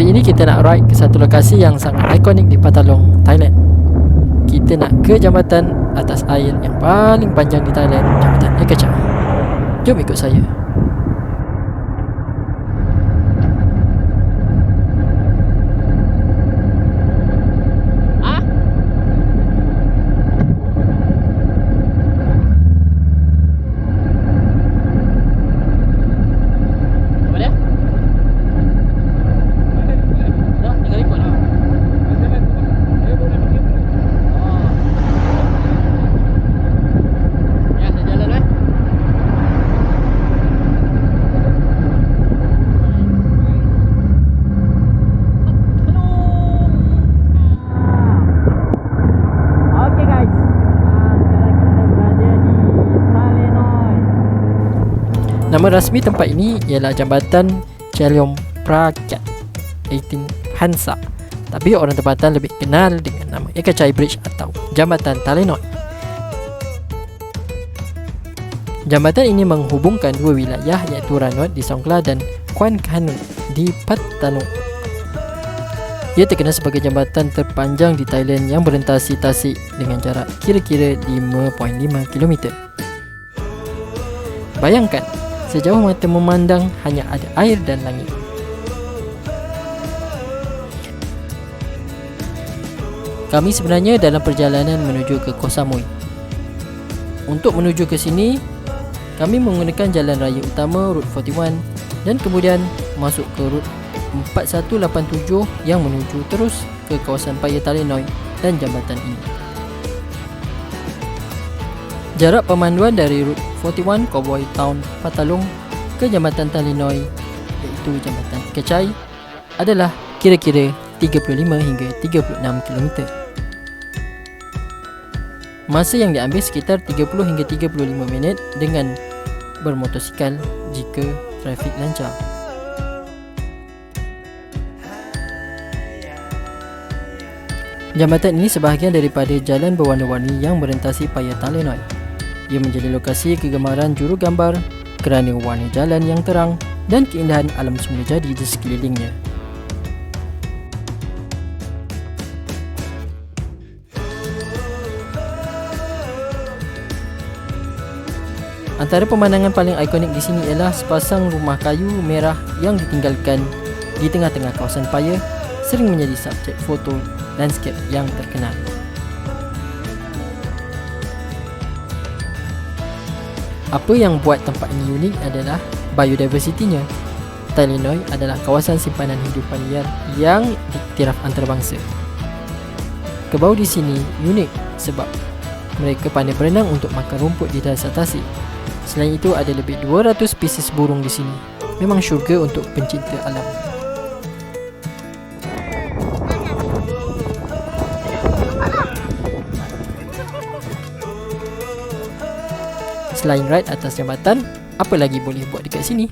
Hari ini kita nak ride ke satu lokasi yang sangat ikonik di Patalong, Thailand. Kita nak ke jambatan atas air yang paling panjang di Thailand, Jambatan Eka Chai. Jom ikut saya. Nama rasmi tempat ini ialah Jambatan Chaleom Prakat 18 Hansa, tapi orang tempatan lebih kenal dengan nama Eka Chai Bridge atau Jambatan Talenoi. Jambatan ini menghubungkan dua wilayah iaitu Ranut di Songkhla dan Kuan Khanun di Pattano. Ia terkenal sebagai jambatan terpanjang di Thailand yang berentasi tasik dengan jarak kira-kira 5.5 km. Bayangkan, sejauh mata memandang hanya ada air dan langit. Kami sebenarnya dalam perjalanan menuju ke Koh Samui. Untuk menuju ke sini, kami menggunakan jalan raya utama Route 41 dan kemudian masuk ke Route 4187 yang menuju terus ke kawasan Paya Talenoi dan jambatan ini. Jarak pemanduan dari Route 41 Cowboy Town Patalong ke Jambatan Talenoi iaitu Jambatan Eka Chai adalah kira-kira 35 hingga 36 km. Masa yang diambil sekitar 30 hingga 35 minit dengan bermotosikal jika trafik lancar. Jambatan ini sebahagian daripada jalan berwarna-warni yang merentasi Paya Talenoi. Ia menjadi lokasi kegemaran juru gambar kerana warna jalan yang terang dan keindahan alam semula jadi di sekelilingnya. Antara pemandangan paling ikonik di sini ialah sepasang rumah kayu merah yang ditinggalkan di tengah-tengah kawasan Paya, sering menjadi subjek foto landscape yang terkenal. Apa yang buat tempat ini unik adalah biodiversitinya. Talenoi adalah kawasan simpanan hidupan liar yang diiktiraf antarabangsa. Kebau di sini unik sebab mereka pandai berenang untuk makan rumput di dasar tasik. Selain itu, ada lebih 200 spesies burung di sini. Memang syurga untuk pencinta alam. Selain ride atas jambatan, apa lagi boleh buat dekat sini?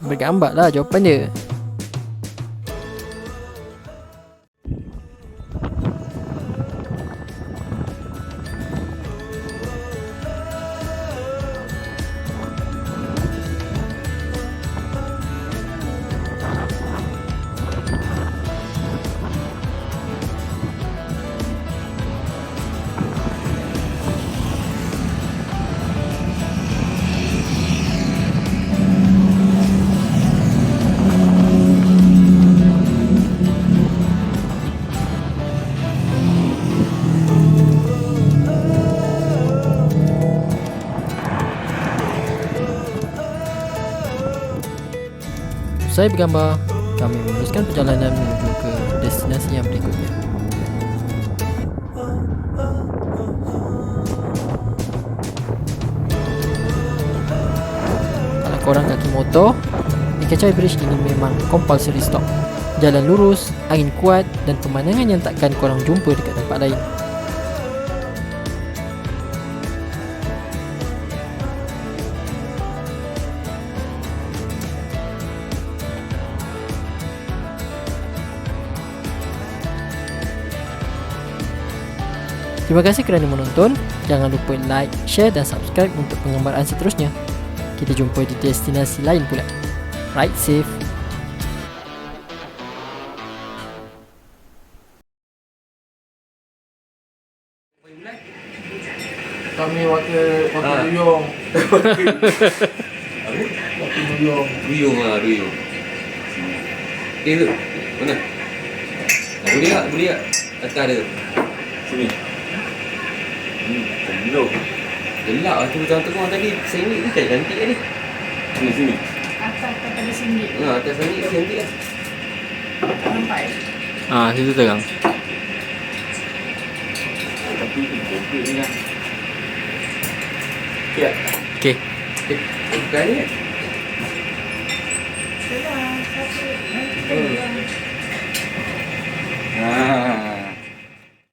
Bergambar lah jawapan dia. Usai bergambar, kami meneruskan perjalanan menuju ke destinasi yang berikutnya. Kalau korang kaki motor, Eka Chai Bridge ini memang compulsory stop. Jalan lurus, angin kuat dan pemandangan yang takkan korang jumpa dekat tempat lain. Terima kasih kerana menonton. Jangan lupa like, share dan subscribe untuk pengembaraan seterusnya. Kita jumpa di destinasi lain pula. Ride safe. Kami wakil duyung. Wakil duyung. Duyung. Tu. Mana? Boleh tak? Atas ada. Sini. Belum. Gelap lah tu tengah tadi. RM1 tu tak cantik kan ni? Sini. Atas pada RM1. Atas RM1 tu cantik lah. Tak nampak eh? Situ terang. Tapi cantik ni lah. Ya. Okey. Bukan ni kan? Dah, satu.